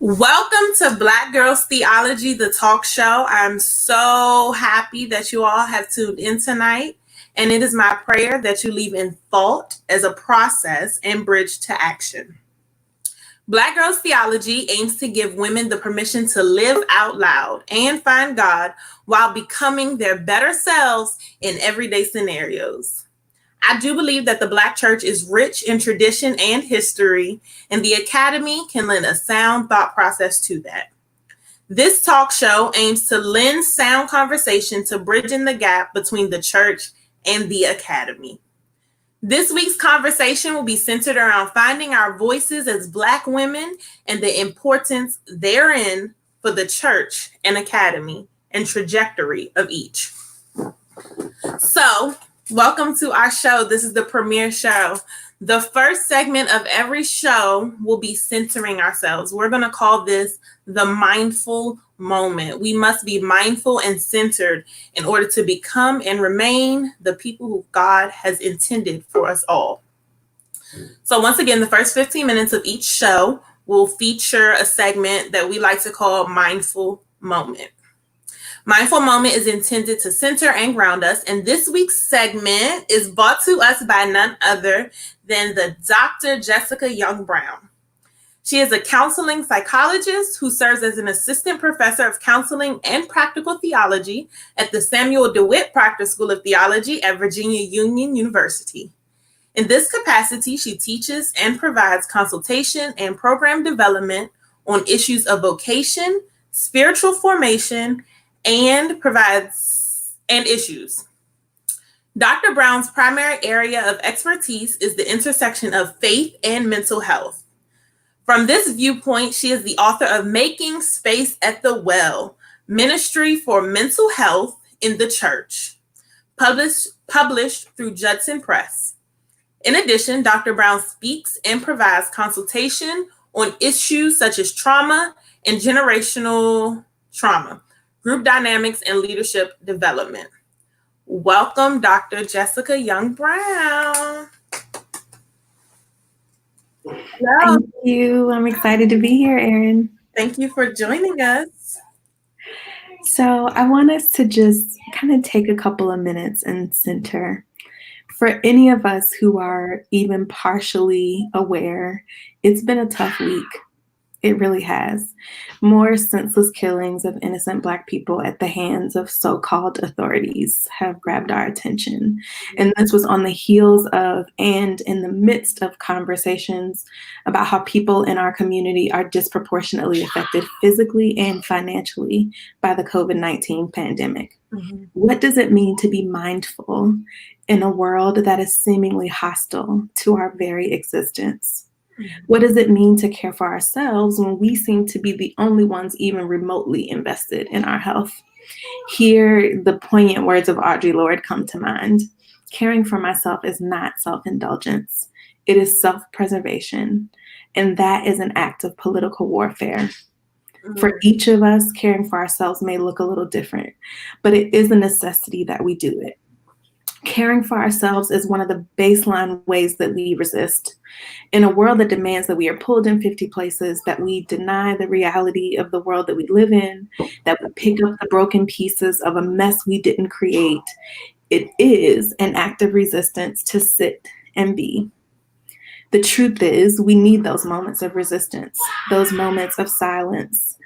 Welcome to Black Girls Theology, the talk show. I'm so happy that you all have tuned in tonight, and it is my prayer that you leave in thought as a process and bridge to action. Black Girls Theology aims to give women the permission to live out loud and find God while becoming their better selves in everyday scenarios. I do believe that the Black church is rich in tradition and history, and the Academy can lend a sound thought process to that. This talk show aims to lend sound conversation to bridging the gap between the church and the Academy. This week's conversation will be centered around finding our voices as Black women and the importance therein for the church and Academy and trajectory of each. So, welcome to our show. This is the premiere show. The first segment of every show will be centering ourselves. We're going to call this the mindful moment. We must be mindful and centered in order to become and remain the people who God has intended for us all. So once again, the first 15 minutes of each show will feature a segment that we like to call Mindful Moment. Mindful Moment is intended to center and ground us, and this week's segment is brought to us by none other than the Dr. Jessica Young Brown. She is a counseling psychologist who serves as an assistant professor of counseling and practical theology at the Samuel DeWitt Proctor School of Theology at Virginia Union University. In this capacity, she teaches and provides consultation and program development on issues of vocation, spiritual formation, and issues. Dr. Brown's primary area of expertise is the intersection of faith and mental health. From this viewpoint, she is the author of Making Space at the Well, Ministry for Mental Health in the Church, published through Judson Press. In addition, Dr. Brown speaks and provides consultation on issues such as trauma and generational trauma, group dynamics, and leadership development. Welcome, Dr. Jessica Young Brown. Hello. Thank you. I'm excited to be here, Erin. Thank you for joining us. So I want us to just kind of take a couple of minutes and center. For any of us who are even partially aware, it's been a tough week. It really has. More senseless killings of innocent Black people at the hands of so-called authorities have grabbed our attention. And this was on the heels of and in the midst of conversations about how people in our community are disproportionately affected physically and financially by the COVID-19 pandemic. Mm-hmm. What does it mean to be mindful in a world that is seemingly hostile to our very existence? What does it mean to care for ourselves when we seem to be the only ones even remotely invested in our health? Here, the poignant words of Audre Lorde come to mind. Caring for myself is not self-indulgence. It is self-preservation. And that is an act of political warfare. For each of us, caring for ourselves may look a little different, but it is a necessity that we do it. Caring for ourselves is one of the baseline ways that we resist. In a world that demands that we are pulled in 50 places, that we deny the reality of the world that we live in, that we pick up the broken pieces of a mess we didn't create, it is an act of resistance to sit and be. The truth is, we need those moments of resistance, those moments of silence,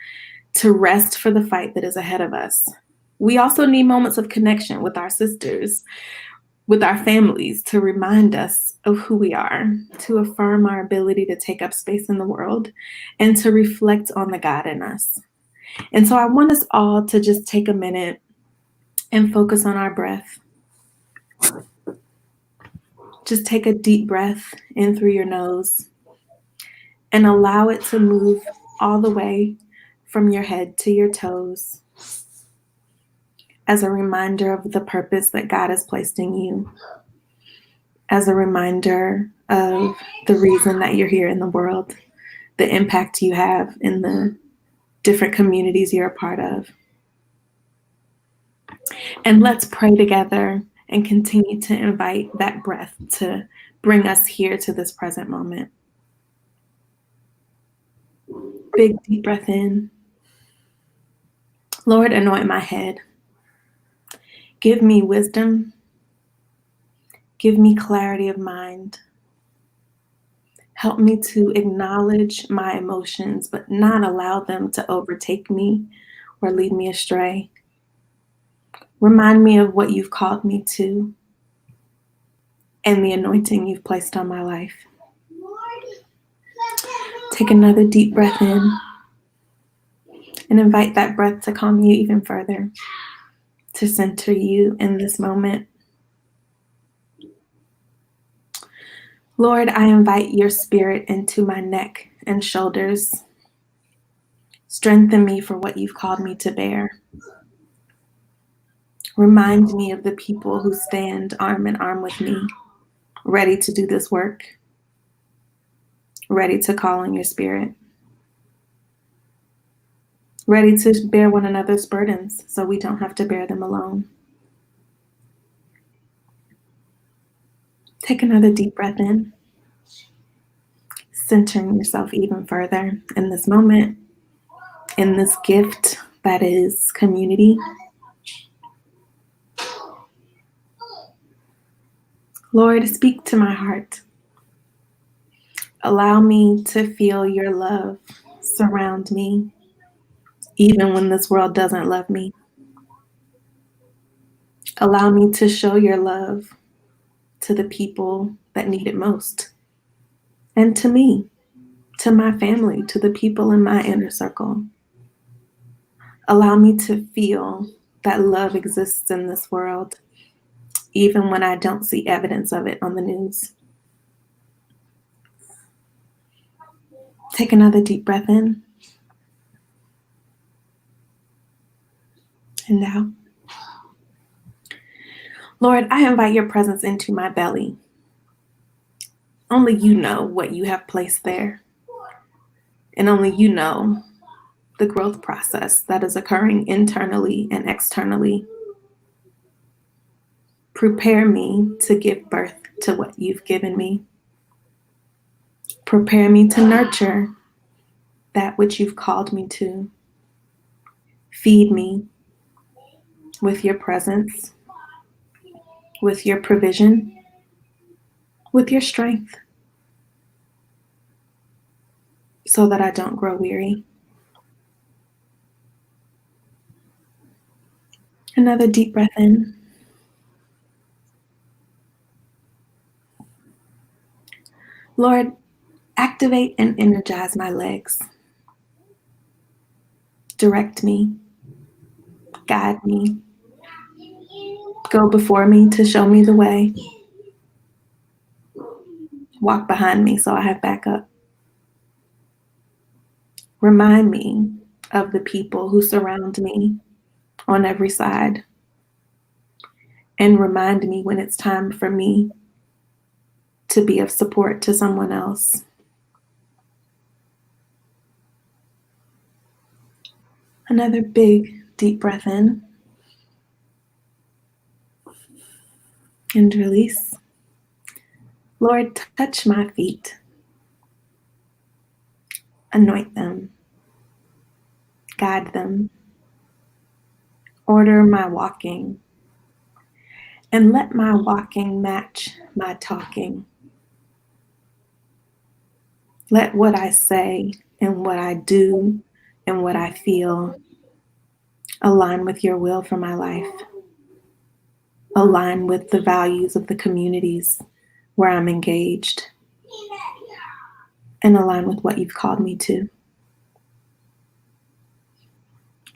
to rest for the fight that is ahead of us. We also need moments of connection with our sisters, with our families, to remind us of who we are, to affirm our ability to take up space in the world, and to reflect on the God in us. And so I want us all to just take a minute and focus on our breath. Just take a deep breath in through your nose and allow it to move all the way from your head to your toes, as a reminder of the purpose that God has placed in you, as a reminder of the reason that you're here in the world, the impact you have in the different communities you're a part of. And let's pray together and continue to invite that breath to bring us here to this present moment. Big, deep breath in. Lord, anoint my head. Give me wisdom. Give me clarity of mind. Help me to acknowledge my emotions, but not allow them to overtake me or lead me astray. Remind me of what you've called me to and the anointing you've placed on my life. Take another deep breath in and invite that breath to calm you even further, to center you in this moment. Lord, I invite your spirit into my neck and shoulders. Strengthen me for what you've called me to bear. Remind me of the people who stand arm in arm with me, ready to do this work, ready to call on your spirit, ready to bear one another's burdens so we don't have to bear them alone. Take another deep breath in, centering yourself even further in this moment, in this gift that is community. Lord, speak to my heart. Allow me to feel your love surround me, even when this world doesn't love me. Allow me to show your love to the people that need it most, and to me, to my family, to the people in my inner circle. Allow me to feel that love exists in this world, even when I don't see evidence of it on the news. Take another deep breath in and out. Lord, I invite your presence into my belly. Only you know what you have placed there, and only you know the growth process that is occurring internally and externally. Prepare me to give birth to what you've given me. Prepare me to nurture that which you've called me to. Feed me with your presence, with your provision, with your strength, so that I don't grow weary. Another deep breath in. Lord, activate and energize my legs. Direct me, guide me, go before me to show me the way. Walk behind me so I have backup. Remind me of the people who surround me on every side. And remind me when it's time for me to be of support to someone else. Another big, deep breath in and release. Lord, touch my feet. Anoint them. Guide them. Order my walking. And let my walking match my talking. Let what I say and what I do and what I feel align with your will for my life. Align with the values of the communities where I'm engaged. And align with what you've called me to.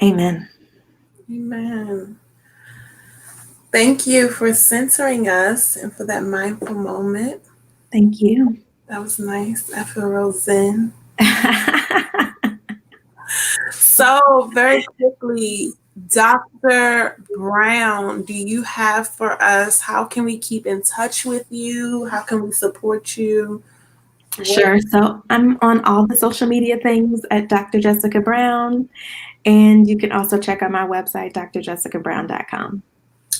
Amen. Amen. Thank you for centering us and for that mindful moment. Thank you. That was nice. I feel real zen. So very quickly, Dr. Brown, do you have for us, how can we keep in touch with you? How can we support you? Sure. So I'm on all the social media things at Dr. Jessica Brown. And you can also check out my website, drjessicabrown.com.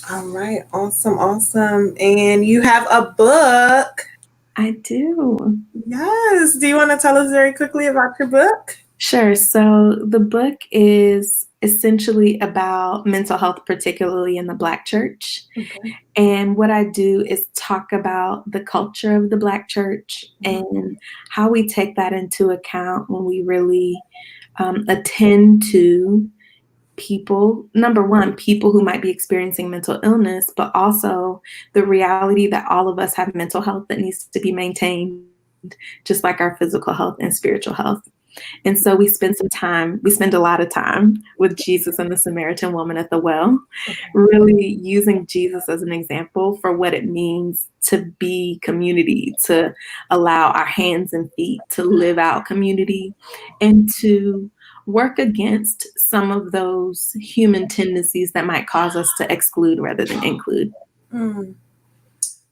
All right. Awesome. Awesome. And you have a book. I do. Yes. Do you want to tell us very quickly about your book? Sure. So the book is essentially about mental health, particularly in the Black church. Okay. And what I do is talk about the culture of the Black church and how we take that into account when we really attend to people. Number one, people who might be experiencing mental illness, but also the reality that all of us have mental health that needs to be maintained, just like our physical health and spiritual health. And so we spend a lot of time with Jesus and the Samaritan woman at the well, really using Jesus as an example for what it means to be community, to allow our hands and feet to live out community, and to work against some of those human tendencies that might cause us to exclude rather than include. Mm.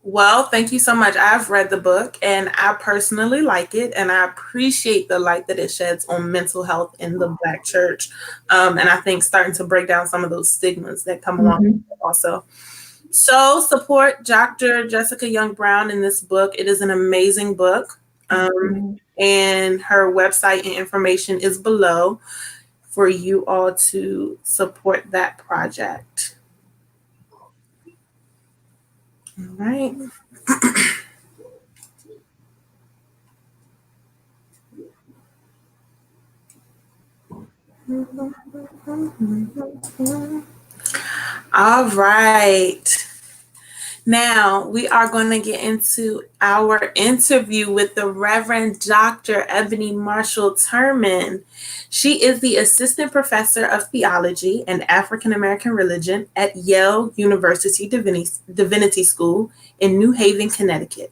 Well, thank you so much. I've read the book and I personally like it, and I appreciate the light that it sheds on mental health in the Black church. And I think starting to break down some of those stigmas that come along with it also. So support Dr. Jessica Young Brown in this book. It is an amazing book. And her website and information is below for you all to support that project. All right. All right. Now we are going to get into our interview with the Reverend Dr. Eboni Marshall Turman. She is the Assistant Professor of Theology and African American Religion at Yale University Divinity School in New Haven, Connecticut.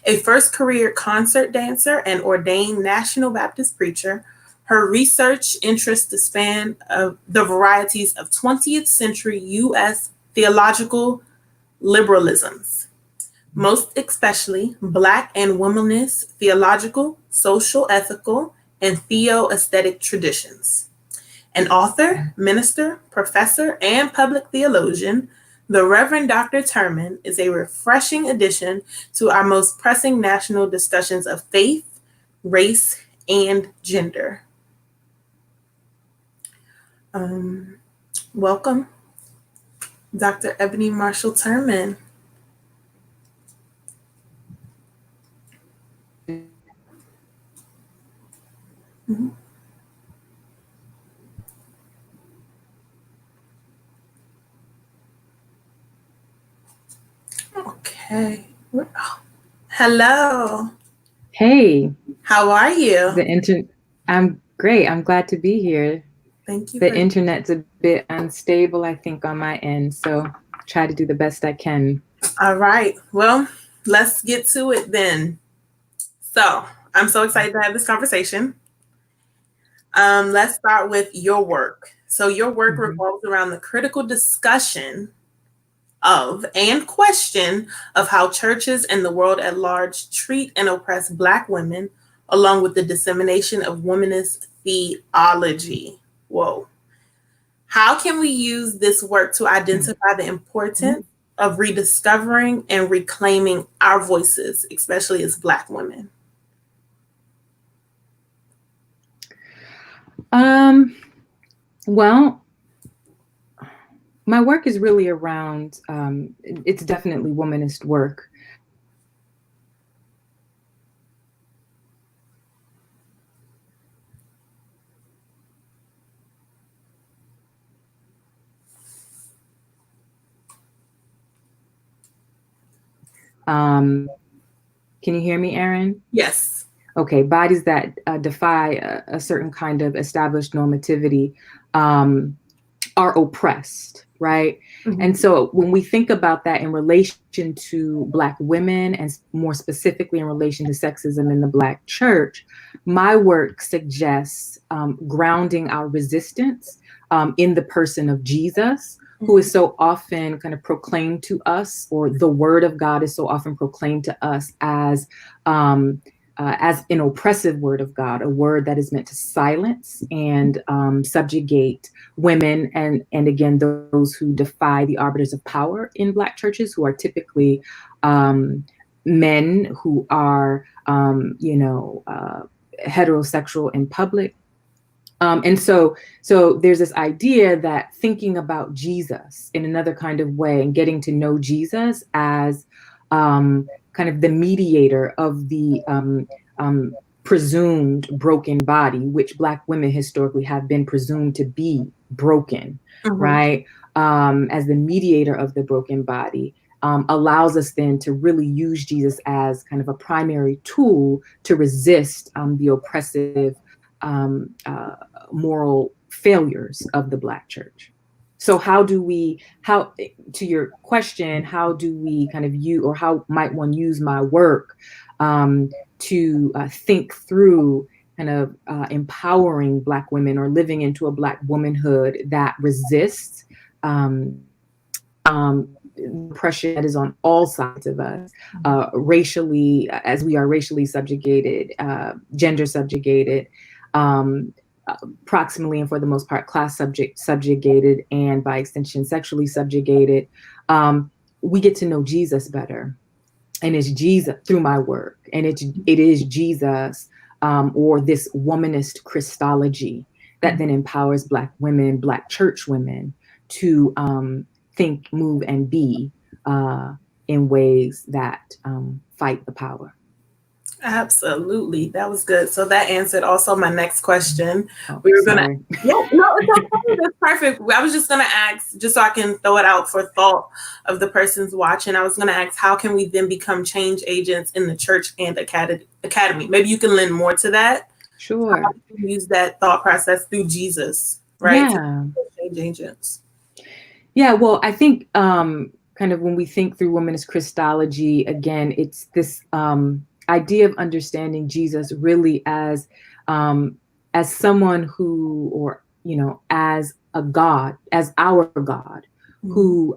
A first career concert dancer and ordained National Baptist preacher, her research interests span of the varieties of 20th century U.S. theological liberalisms, most especially Black and womanist theological, social, ethical, and theo-aesthetic traditions. An author, minister, professor, and public theologian, the Reverend Dr. Turman is a refreshing addition to our most pressing national discussions of faith, race, and gender. Welcome, Dr. Eboni Marshall Turman. Okay. Hello. Hey. How are you? I'm great. I'm glad to be here. Thank you. The internet's a bit unstable, I think, on my end, so try to do the best I can. All right. Well, let's get to it then. So I'm so excited to have this conversation. Let's start with your work. So your work revolves around the critical discussion of and question of how churches and the world at large treat and oppress Black women, along with the dissemination of womanist theology. Whoa. How can we use this work to identify the importance of rediscovering and reclaiming our voices, especially as Black women? Well, my work is really around, it's definitely womanist work. Can you hear me, Erin? Yes. Okay, bodies that defy a certain kind of established normativity are oppressed, right? And so when we think about that in relation to Black women, and more specifically in relation to sexism in the Black church, my work suggests grounding our resistance in the person of Jesus, who is so often kind of proclaimed to us, or the word of God is so often proclaimed to us as an oppressive word of God, a word that is meant to silence and subjugate women, and again, those who defy the arbiters of power in Black churches, who are typically men who are, heterosexual in public, And so there's this idea that thinking about Jesus in another kind of way and getting to know Jesus as kind of the mediator of the presumed broken body, which Black women historically have been presumed to be broken, right? As the mediator of the broken body, allows us then to really use Jesus as kind of a primary tool to resist the oppressive moral failures of the Black church. So to your question, how do we kind of use, or how might one use my work to think through kind of empowering Black women or living into a Black womanhood that resists oppression that is on all sides of us, racially, as we are racially subjugated, gender subjugated, proximally and for the most part class subjugated, and by extension sexually subjugated. We get to know Jesus better, and it's Jesus through my work, and it is Jesus or this womanist Christology that then empowers Black women, Black church women, to think, move, and be in ways that fight the power. Absolutely. That was good. So that answered also my next question. We were going to, it's okay. That's perfect. I was just going to ask, just so I can throw it out for thought of the persons watching, I was going to ask, how can we then become change agents in the church and academy? Maybe you can lend more to that. Sure. How can we use that thought process through Jesus, right? Yeah. Change agents. Yeah, well, I think kind of when we think through womanist Christology, again, it's this idea of understanding Jesus really as someone who, or, as a God, as our God, who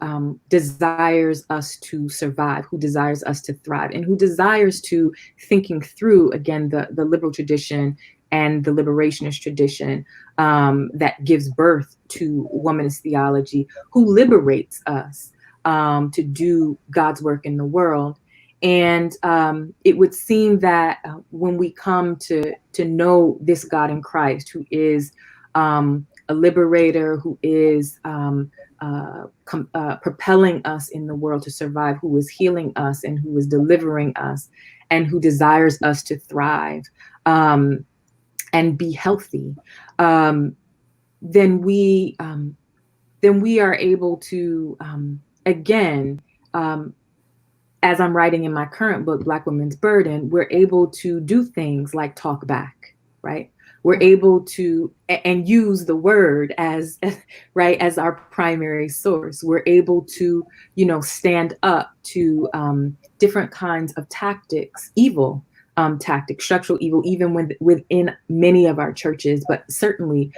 desires us to survive, who desires us to thrive, and who desires to, thinking through, again, the liberal tradition and the liberationist tradition that gives birth to womanist theology, who liberates us to do God's work in the world. And it would seem that when we come to know this God in Christ, who is a liberator, who is propelling us in the world to survive, who is healing us and who is delivering us, and who desires us to thrive and be healthy, then we are able to, again, as I'm writing in my current book, Black Women's Burden, we're able to do things like talk back, right? We're able to, and use the word as right, as our primary source. We're able to, stand up to different kinds of tactics, evil tactics, structural evil, even within many of our churches, but certainly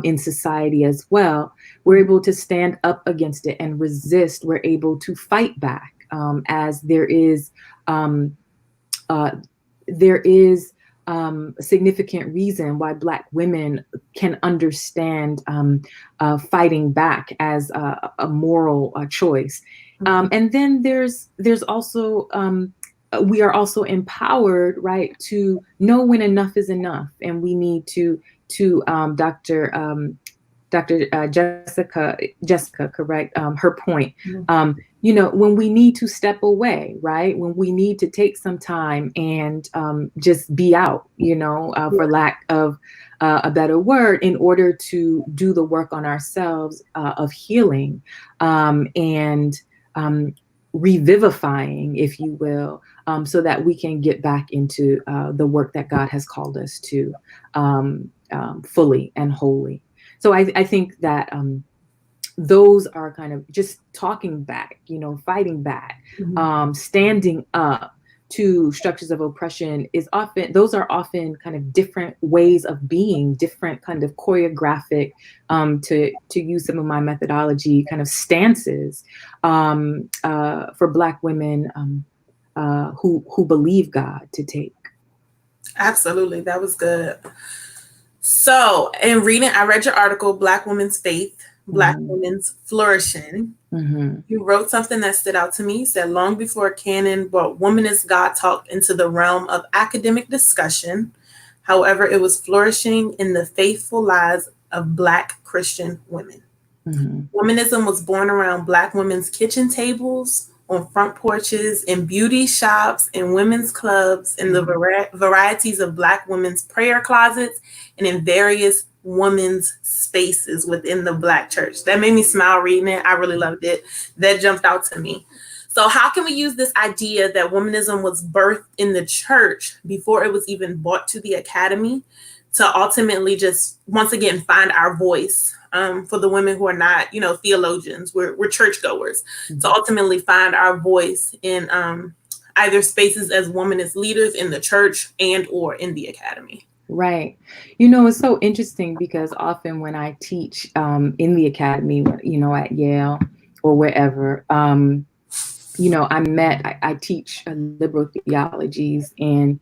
in society as well. We're able to stand up against it and resist. We're able to fight back. As there is a significant reason why Black women can understand fighting back as a moral choice. And then there's also we are also empowered, right, to know when enough is enough, and we need to Dr. Jessica, correct, her point. When we need to step away, right? When we need to take some time and just be out, for lack of a better word, in order to do the work on ourselves of healing and revivifying, if you will, so that we can get back into the work that God has called us to fully and wholly. So I think that those are kind of just talking back, fighting back, standing up to structures of oppression those are often kind of different ways of being, different kind of choreographic, to use some of my methodology, kind of stances for Black women who believe God to take. Absolutely. That was good. So in reading, I read your article, Black Women's Faith, Black Women's Flourishing. You wrote something that stood out to me. You said, long before canon brought womanist God talk into the realm of academic discussion, However, it was flourishing in the faithful lives of Black Christian women. Womanism was born around Black women's kitchen tables, on front porches, in beauty shops, in women's clubs, in the varieties of Black women's prayer closets, and in various women's spaces within the Black church. That made me smile reading it. I really loved it. That jumped out to me. So how can we use this idea that womanism was birthed in the church before it was even brought to the academy to ultimately just, once again, find our voice for the women who are not, theologians, we're churchgoers, to ultimately find our voice in either spaces as womanist leaders in the church and or in the academy. Right. It's so interesting because often when I teach in the academy, at Yale or wherever, I teach liberal theologies, and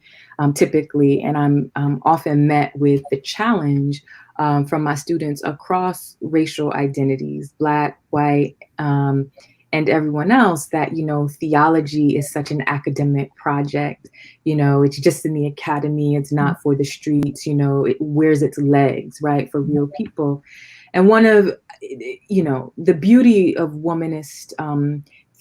typically, and I'm often met with the challenge from my students across racial identities, Black, white, and everyone else, that, theology is such an academic project. It's just in the academy. It's not for the streets. It wears its legs, right, for real people. And one of, the beauty of womanist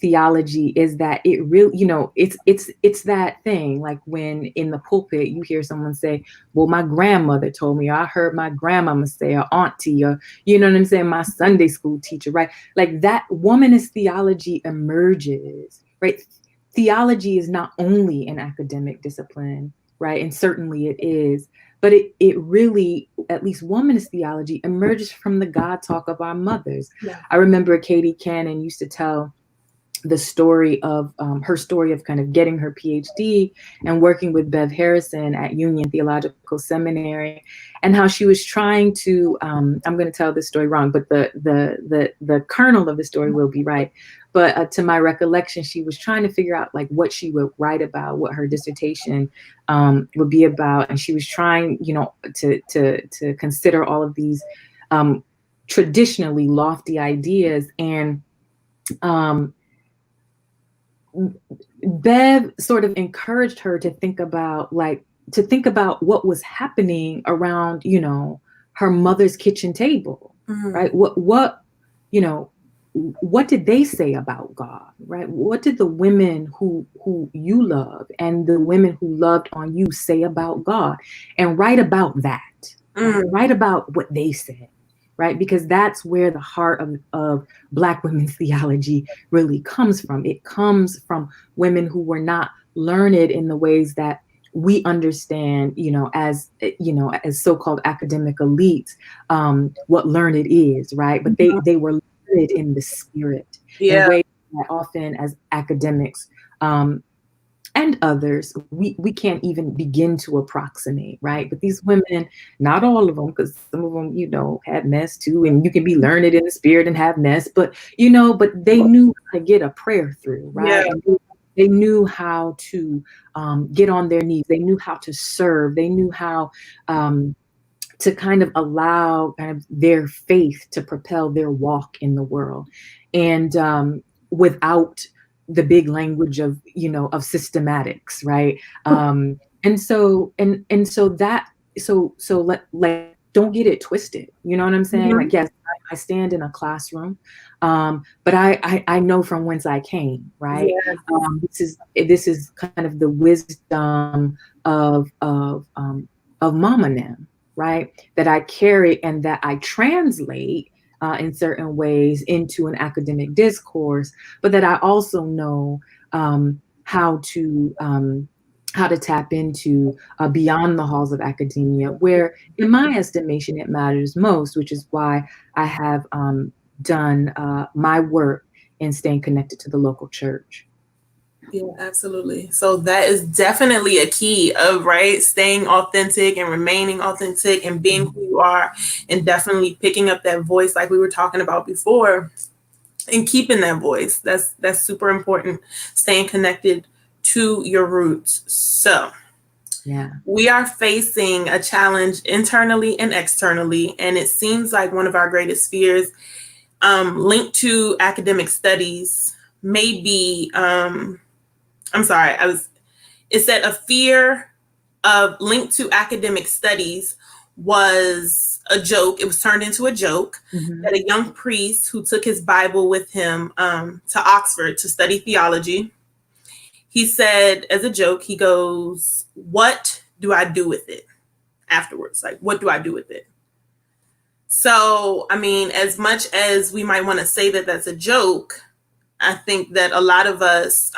theology is that it really, it's that thing, like when in the pulpit you hear someone say, well, my grandmother told me, or I heard my grandmama say, or auntie, or my Sunday school teacher, right? Like that womanist theology emerges, right? Theology is not only an academic discipline, right? And certainly it is, but it really, at least womanist theology, emerges from the God talk of our mothers. Yeah. I remember Katie Cannon used to tell the story of her story of kind of getting her PhD and working with Bev Harrison at Union Theological Seminary, and how she was trying to, I'm going to tell this story wrong, but the kernel of the story will be right. But to my recollection, she was trying to figure out like what she would write about, what her dissertation would be about. And she was trying, to consider all of these traditionally lofty ideas. And Bev sort of encouraged her to think about what was happening around, her mother's kitchen table, right? What did they say about God, right? What did the women who you love and the women who loved on you say about God? And write about that, write about what they said. Right? Because that's where the heart of Black women's theology really comes from. It comes from women who were not learned in the ways that we understand, as so-called academic elites, what learned is, right? But they were learned in the spirit, in ways that often as academics, and others, we can't even begin to approximate, right? But these women, not all of them, because some of them, had mess too, and you can be learned in the spirit and have mess, but they knew how to get a prayer through, right? Yeah. They knew how to get on their knees. They knew how to serve. They knew how to kind of allow kind of their faith to propel their walk in the world, and without the big language of systematics, right? And so don't get it twisted. You know what I'm saying? Like, yes, I stand in a classroom, but I know from whence I came, right? Yes. This is kind of the wisdom of Mama Nim, right? That I carry and that I translate in certain ways into an academic discourse, but that I also know how to tap into beyond the halls of academia, where, in my estimation, it matters most, which is why I have done my work in staying connected to the local church. Yeah, absolutely. So that is definitely a key of, right, staying authentic and remaining authentic and being who you are, and definitely picking up that voice like we were talking about before, and keeping that voice. That's super important, staying connected to your roots. So yeah, we are facing a challenge internally and externally, and it seems like one of our greatest fears linked to academic studies may be it said a fear linked to academic studies was a joke. It was turned into a joke that a young priest who took his Bible with him to Oxford to study theology, he said as a joke, he goes, "What do I do with it afterwards? Like, what do I do with it?" So, I mean, as much as we might want to say that that's a joke, I think that a lot of us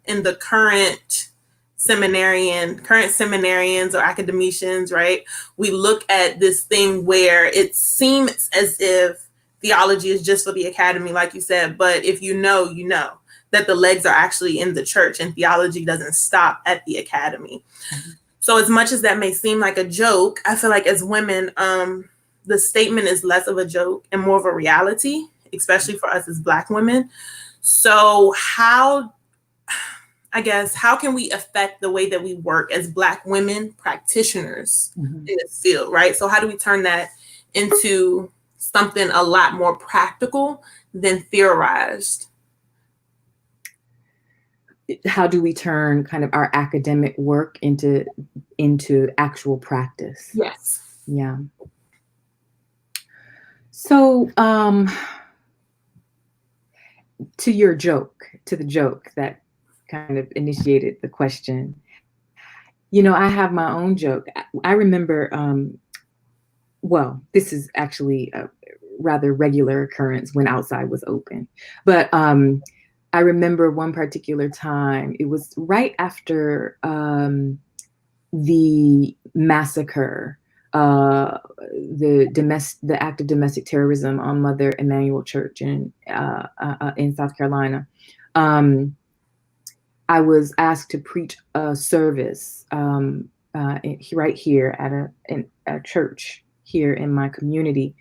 in the current seminarians or academicians, right? We look at this thing where it seems as if theology is just for the academy, like you said, but if you know that the legs are actually in the church and theology doesn't stop at the academy. So as much as that may seem like a joke, I feel like as women, the statement is less of a joke and more of a reality, especially for us as Black women. So how can we affect the way that we work as Black women practitioners in this field, right? So how do we turn that into something a lot more practical than theorized? How do we turn kind of our academic work into actual practice? Yes. Yeah. So, to the joke that kind of initiated the question, I have my own joke. I remember, well, this is actually a rather regular occurrence when outside was open, but I remember one particular time, it was right after the massacre, the act of domestic terrorism on Mother Emanuel Church in South Carolina. I was asked to preach a service right here at a church here in my community.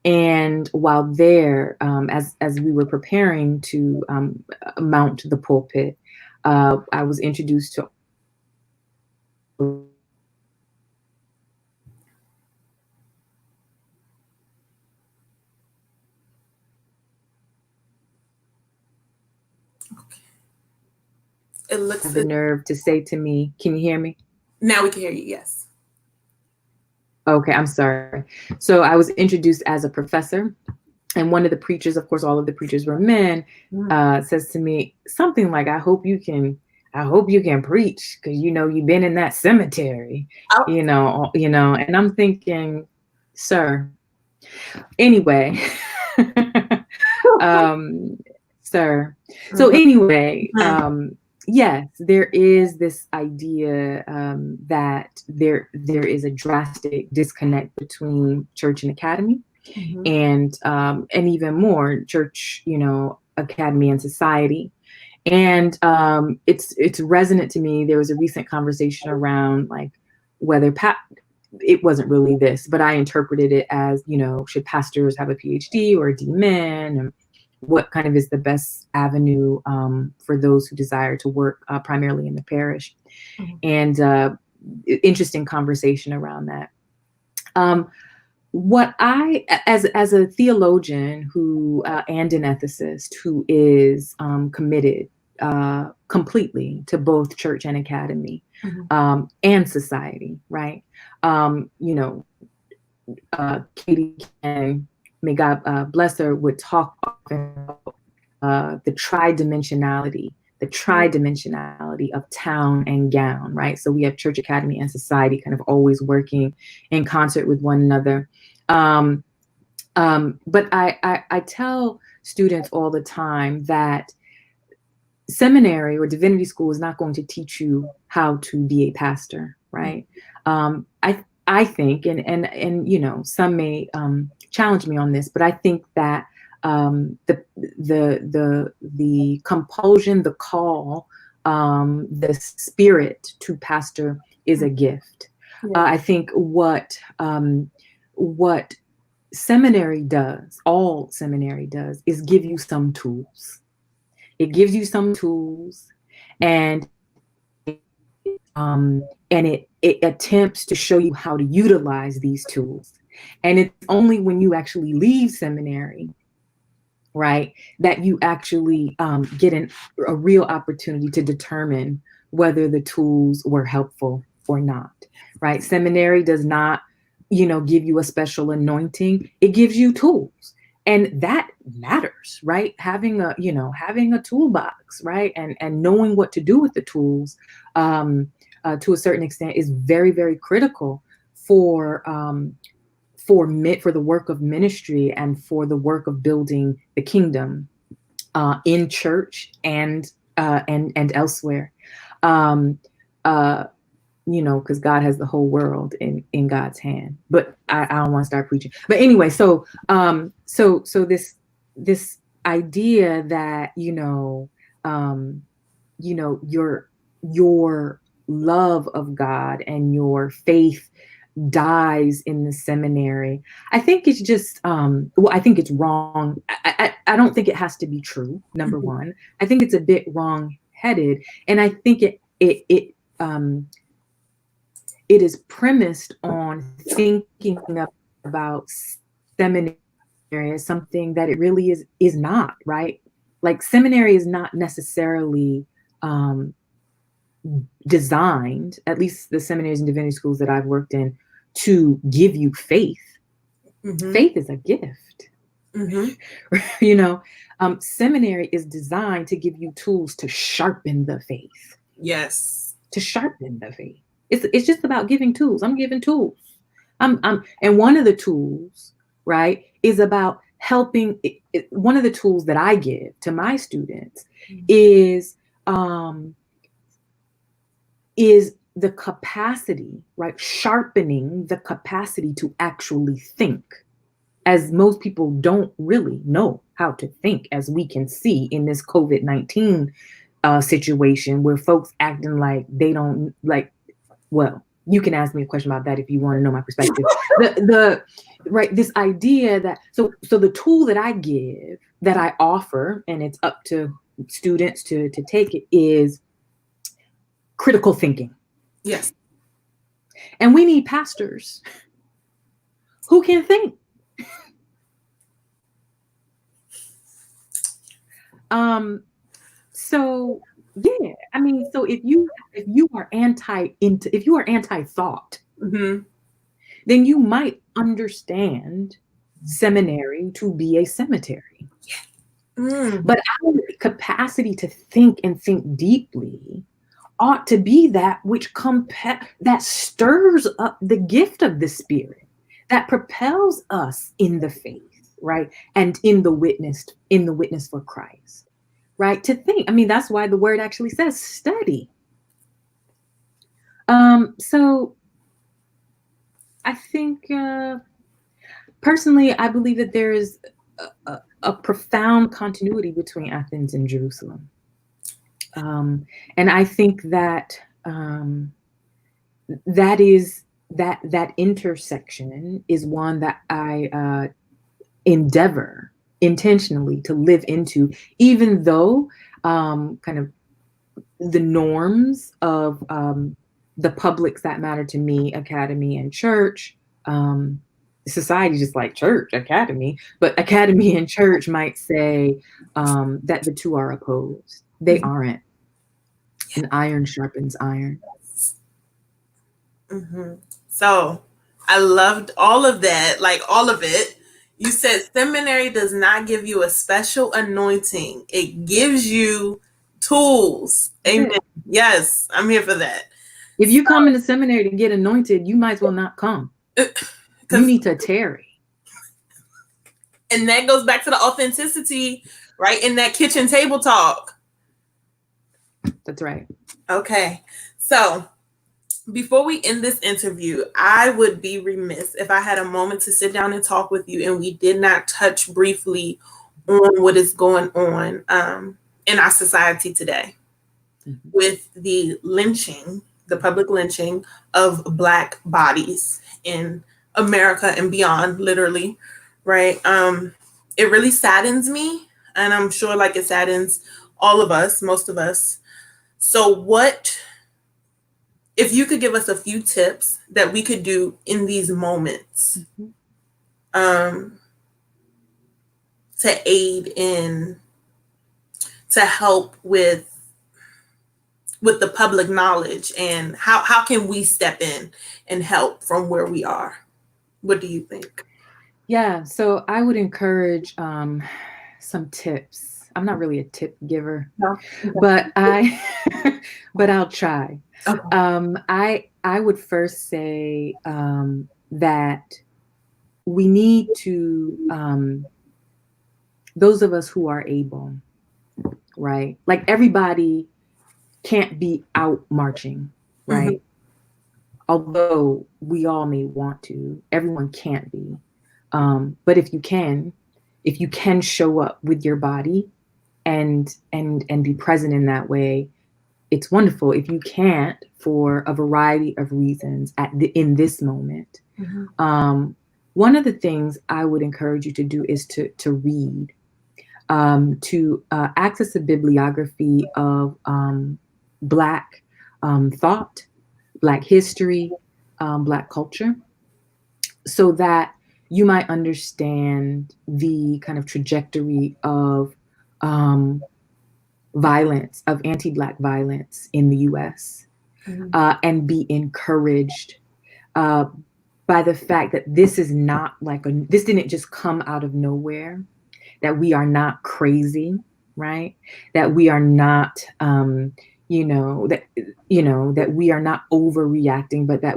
And while there, as we were preparing to mount the pulpit, I was introduced to It looks the nerve to say to me, "Can you hear me?" Now we can hear you, yes. Okay, I'm sorry. So I was introduced as a professor, and one of the preachers, of course, all of the preachers were men, says to me something like, I hope you can preach, because you've been in that cemetery, and I'm thinking, sir. Anyway, sir. So anyway, yes, there is this idea that there is a drastic disconnect between church and academy, and even more church, academy and society. And it's resonant to me. There was a recent conversation around like whether it wasn't really this, but I interpreted it as, should pastors have a PhD or a D-Min, and what kind of is the best avenue for those who desire to work primarily in the parish. And interesting conversation around that. What I, as a theologian who and an ethicist who is committed completely to both church and academy and society, right? Katie Ken, may God bless her, would talk often about the tridimensionality of town and gown, right? So we have church, academy, and society kind of always working in concert with one another. But I tell students all the time that seminary or divinity school is not going to teach you how to be a pastor, right? I think, and some may challenge me on this, but I think that the compulsion, the call, the spirit to pastor is a gift. I think what seminary does, all seminary does, is give you some tools. It gives you some tools, and it attempts to show you how to utilize these tools. And it's only when you actually leave seminary, right, that you actually get a real opportunity to determine whether the tools were helpful or not, right? Seminary does not, give you a special anointing. It gives you tools. And that matters, right? Having a toolbox, right? And knowing what to do with the tools to a certain extent is very, very critical for the work of ministry and for the work of building the kingdom in church and elsewhere. Because God has the whole world in God's hand. But I don't want to start preaching. But anyway, so this idea that your love of God and your faith dies in the seminary. I think it's just I think it's wrong. I don't think it has to be true. Number one, I think it's a bit wrong-headed, and I think it is premised on thinking about seminary as something that it really is not, right? Like seminary is not necessarily designed, at least the seminaries and divinity schools that I've worked in, to give you faith. Mm-hmm. Faith is a gift. Mm-hmm. Seminary is designed to give you tools to sharpen the faith. Yes. To sharpen the faith. It's just about giving tools. I'm giving tools. And one of the tools, right, is about helping. One of the tools that I give to my students is the capacity, right? Sharpening the capacity to actually think, as most people don't really know how to think, as we can see in this COVID-19 situation where folks acting like they don't like. Well, you can ask me a question about that if you want to know my perspective. This idea that so the tool that I give, that I offer, and it's up to students to take it, is critical thinking. Yes. And we need pastors who can think. So yeah, I mean, so if you are anti-thought, mm-hmm. then you might understand seminary to be a cemetery. Yeah. Mm. But our capacity to think and think deeply ought to be that which that stirs up the gift of the Spirit, that propels us in the faith, right? And in the witness for Christ, right? To think. I mean, that's why the word actually says study. So I think personally, I believe that there is a profound continuity between Athens and Jerusalem. And I think that that intersection is one that I endeavor intentionally to live into, even though kind of the norms of the publics that matter to me, academy and church, society just like church, academy, but academy and church might say that the two are opposed. They aren't. And iron sharpens iron. Mm-hmm. So I loved all of that, like all of it. You said seminary does not give you a special anointing. It gives you tools. Amen. Yes, I'm here for that. If you come into seminary to get anointed, you might as well not come. You need to tarry. And that goes back to the authenticity, right? In that kitchen table talk. That's right. Okay. So before we end this interview, I would be remiss if I had a moment to sit down and talk with you and we did not touch briefly on what is going on in our society today with the lynching, the public lynching of Black bodies in America and beyond, literally, right? It really saddens me, and I'm sure like it saddens all of us, most of us. So if you could give us a few tips that we could do in these moments to aid in, to help with with the public knowledge, and how can we step in and help from where we are? What do you think? Yeah, so I would encourage some tips. I'm not really a tip giver, No. but but I'll try. Okay. I would first say that we need to, those of us who are able, right? Like everybody can't be out marching, right? Although we all may want to, everyone can't be. But if you can show up with your body and be present in that way, it's wonderful. If you can't, for a variety of reasons in this moment, one of the things I would encourage you to do is to read, to access a bibliography of Black thought, Black history, Black culture, so that you might understand the kind of trajectory of violence, of anti-Black violence in the US, and be encouraged by the fact that this is not this didn't just come out of nowhere, that we are not crazy, right? That we are not, that we are not overreacting, but that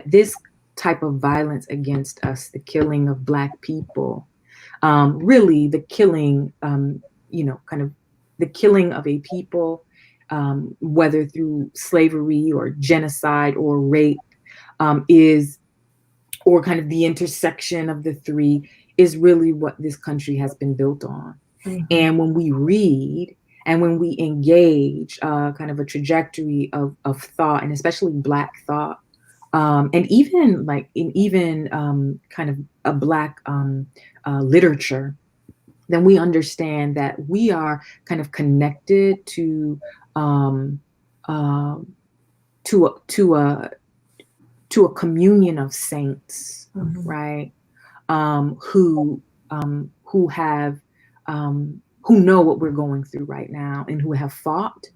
this type of violence against us, the killing of Black people, really the killing, kind of the killing of a people, whether through slavery or genocide or rape, or kind of the intersection of the three, is really what this country has been built on. And when we read and when we engage kind of a trajectory of thought, and especially Black thought, and even kind of a Black literature, then we understand that we are kind of connected to a communion of saints, right? Who have who know what we're going through right now, and who have fought,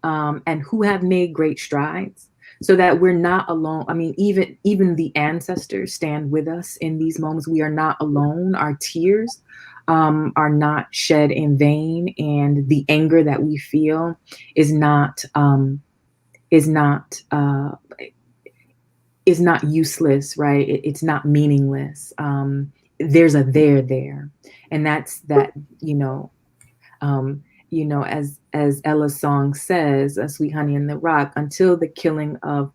and who have made great strides, so that we're not alone. I mean, even the ancestors stand with us in these moments. We are not alone. Our tears are not shed in vain, and the anger that we feel is not useless, right? It's not meaningless. There's a there, and that's that. As Ella's song says, "Sweet Honey in the Rock," until the killing of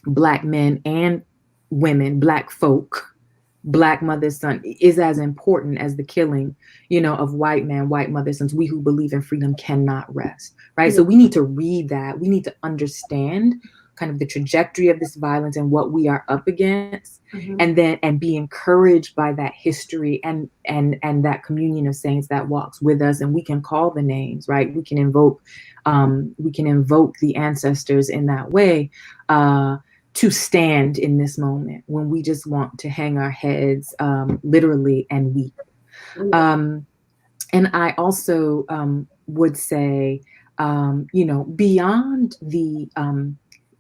Black men and women, Black folk, Black mother's son, is as important as the killing, of white man, white mother's sons. We who believe in freedom cannot rest, right? So we need to read that. We need to understand kind of the trajectory of this violence and what we are up against, and be encouraged by that history and that communion of saints that walks with us. And we can call the names, right? We can invoke the ancestors in that way, to stand in this moment when we just want to hang our heads, literally, and weep. And I also would say,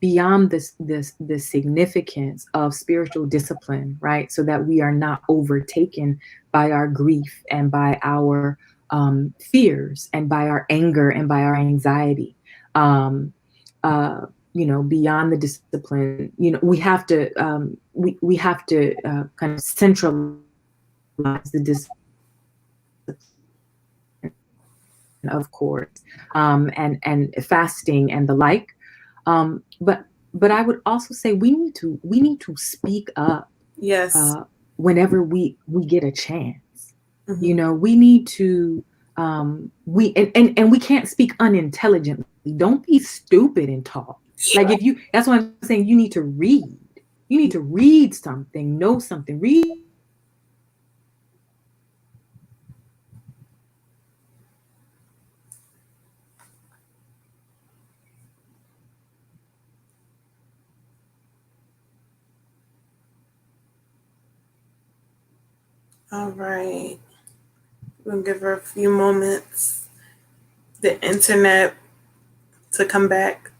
beyond the significance of spiritual discipline, right? So that we are not overtaken by our grief and by our fears and by our anger and by our anxiety. Beyond the discipline, we have to kind of centralize the discipline, of course, and fasting and the like. But I would also say we need to speak up. Yes. Whenever we get a chance, we need to we can't speak unintelligently. Don't be stupid and talk. Like that's what I'm saying. You need to read. You need to read something, know something, read. All right. We'll give her a few moments, the internet to come back.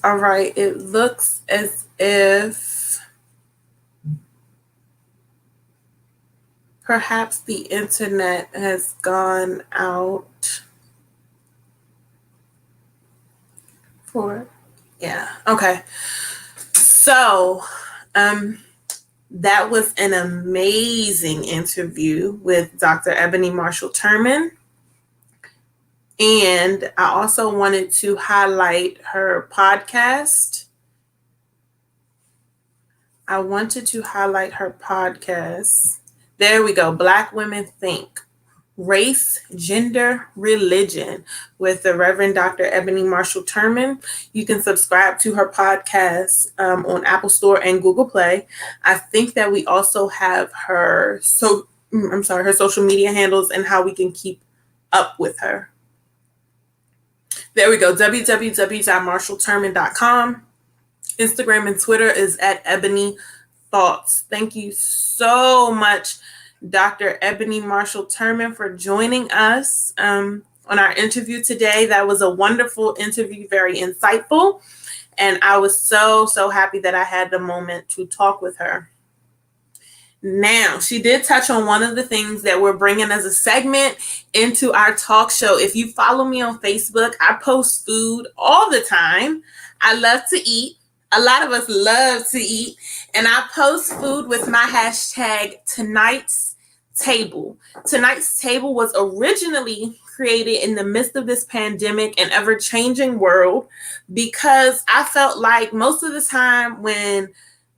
All right, it looks as if perhaps the internet has gone out okay. So, that was an amazing interview with Dr. Eboni Marshall Turman. And I also wanted to highlight her podcast. There we go. Black Women Think. Race, Gender, Religion with the Reverend Dr. Eboni Marshall Turman. You can subscribe to her podcast on Apple Store and Google Play. I think that we also have her social media handles and how we can keep up with her. There we go, www.marshallturman.com. Instagram and Twitter is at Eboni Thoughts. Thank you so much, Dr. Eboni Marshall Turman, for joining us on our interview today. That was a wonderful interview, very insightful, and I was so happy that I had the moment to talk with her. Now, she did touch on one of the things that we're bringing as a segment into our talk show. If you follow me on Facebook, I post food all the time. I love to eat. A lot of us love to eat. And I post food with my hashtag Tonight's Table. Tonight's Table was originally created in the midst of this pandemic and ever-changing world because I felt like most of the time when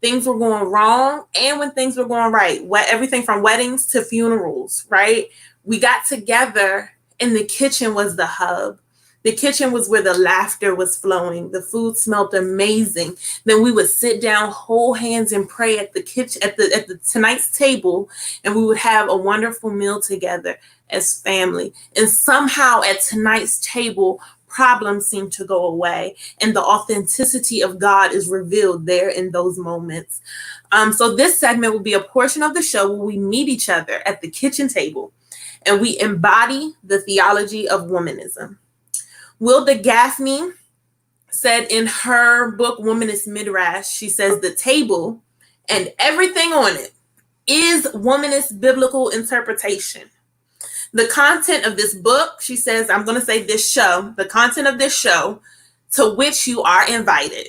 things were going wrong and when things were going right, everything from weddings to funerals, right? We got together and the kitchen was the hub. The kitchen was where the laughter was flowing. The food smelled amazing. Then we would sit down, hold hands, and pray at the kitchen, at the tonight's table, and we would have a wonderful meal together as family. And somehow at tonight's table, problems seem to go away, and the authenticity of God is revealed there in those moments. So this segment will be a portion of the show where we meet each other at the kitchen table, and we embody the theology of womanism. Wilda Gaffney said in her book, Womanist Midrash, she says the table and everything on it is womanist biblical interpretation. The content of this book, she says, I'm going to say this show, the content of this show to which you are invited.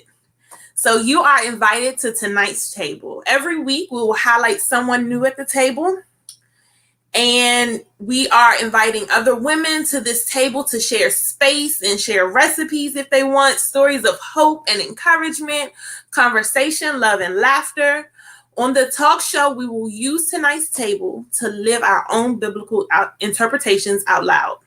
So you are invited to tonight's table. Every week we will highlight someone new at the table. And we are inviting other women to this table to share space and share recipes if they want, stories of hope and encouragement, conversation, love, and laughter. On the talk show, we will use tonight's table to live our own biblical interpretations out loud.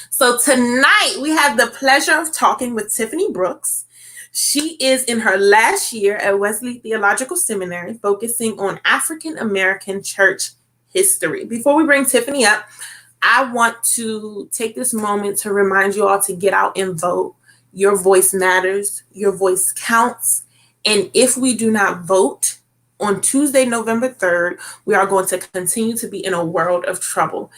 So tonight, we have the pleasure of talking with Tiffany Brooks. She is in her last year at Wesley Theological Seminary, focusing on African American church history. Before we bring Tiffany up, I want to take this moment to remind you all to get out and vote. Your voice matters. Your voice counts. And if we do not vote on Tuesday, November 3rd, we are going to continue to be in a world of trouble.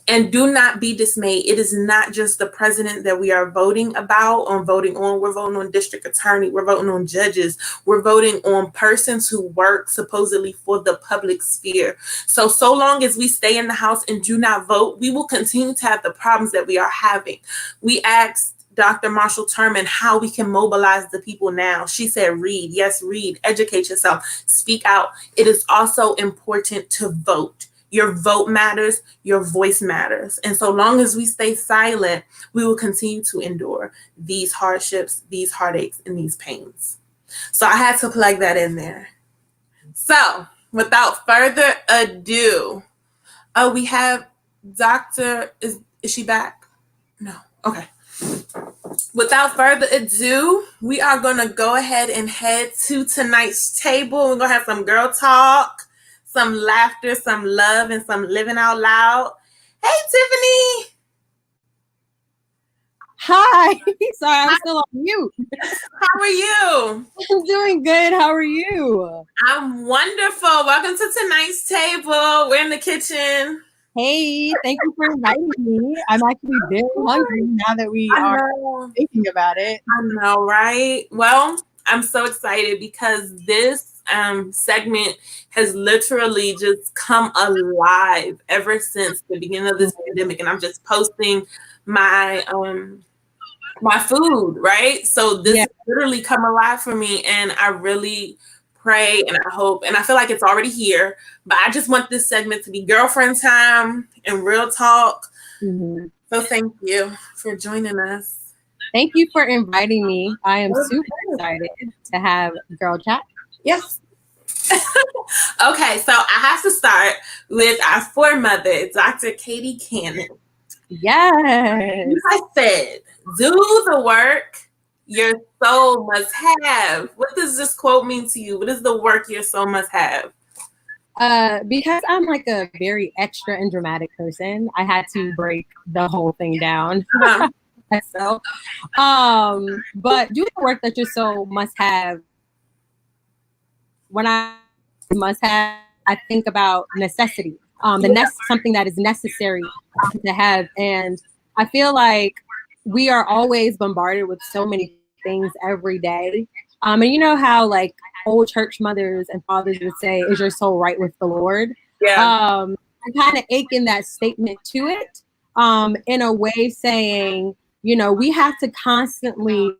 And do not be dismayed. It is not just the president that we are voting about or voting on. We're voting on district attorney. We're voting on judges. We're voting on persons who work supposedly for the public sphere. So long as we stay in the house and do not vote, we will continue to have the problems that we are having. We asked Dr. Marshall Turman how we can mobilize the people now. She said, read. Yes, read. Educate yourself. Speak out. It is also important to vote. Your vote matters. Your voice matters. And so long as we stay silent, we will continue to endure these hardships, these heartaches, and these pains. So I had to plug that in there. So without further ado, we have Dr. Is she back? No. Okay. Without further ado, we are going to go ahead and head to tonight's table. We're going to have some girl talk, some laughter, some love, and some living out loud. Hey, Tiffany. Hi. Sorry, I'm still on mute. How are you? I'm doing good. How are you? I'm wonderful. Welcome to tonight's table. We're in the kitchen. Hey, thank you for inviting me. I'm actually very hungry now that we I are know. thinking about it. I know, right? Well, I'm so excited because this segment has literally just come alive ever since the beginning of this pandemic, and I'm just posting my my food, right? So this Yeah. has literally come alive for me, and I really pray and I hope, and I feel like it's already here, but I just want this segment to be girlfriend time and real talk. Mm-hmm. So thank you for joining us. Thank you for inviting me. I am super excited to have girl chat. Yes. Okay, so I have to start with our foremother, Dr. Katie Cannon. Yes. You have said, do the work your soul must have. What does this quote mean to you? What is the work your soul must have? Because I'm like a very extra and dramatic person, I had to break the whole thing down. So, but do the work that your soul must have. When I must have, I think about necessity. Something that is necessary to have, and I feel like we are always bombarded with so many things every day. And you know how like old church mothers and fathers would say, "Is your soul right with the Lord?" Yeah. I kind of ache in that statement to it, in a way saying, you know, we have to constantly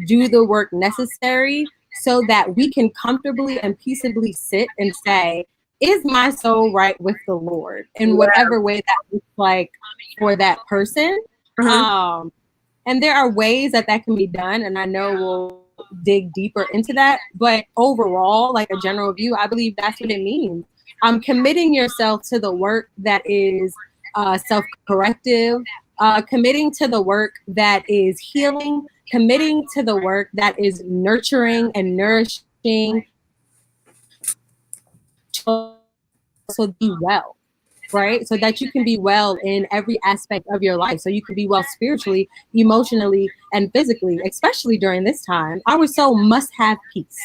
do the work necessary so that we can comfortably and peaceably sit and say, is my soul right with the Lord in whatever way that looks like for that person? Mhm. And there are ways that that can be done, and I know we'll dig deeper into that. But overall, like a general view, I believe that's what it means. Committing yourself to the work that is self-corrective, committing to the work that is healing, committing to the work that is nurturing and nourishing, so be well, right? So that you can be well in every aspect of your life. So you can be well spiritually, emotionally, and physically, especially during this time. Our soul must have peace.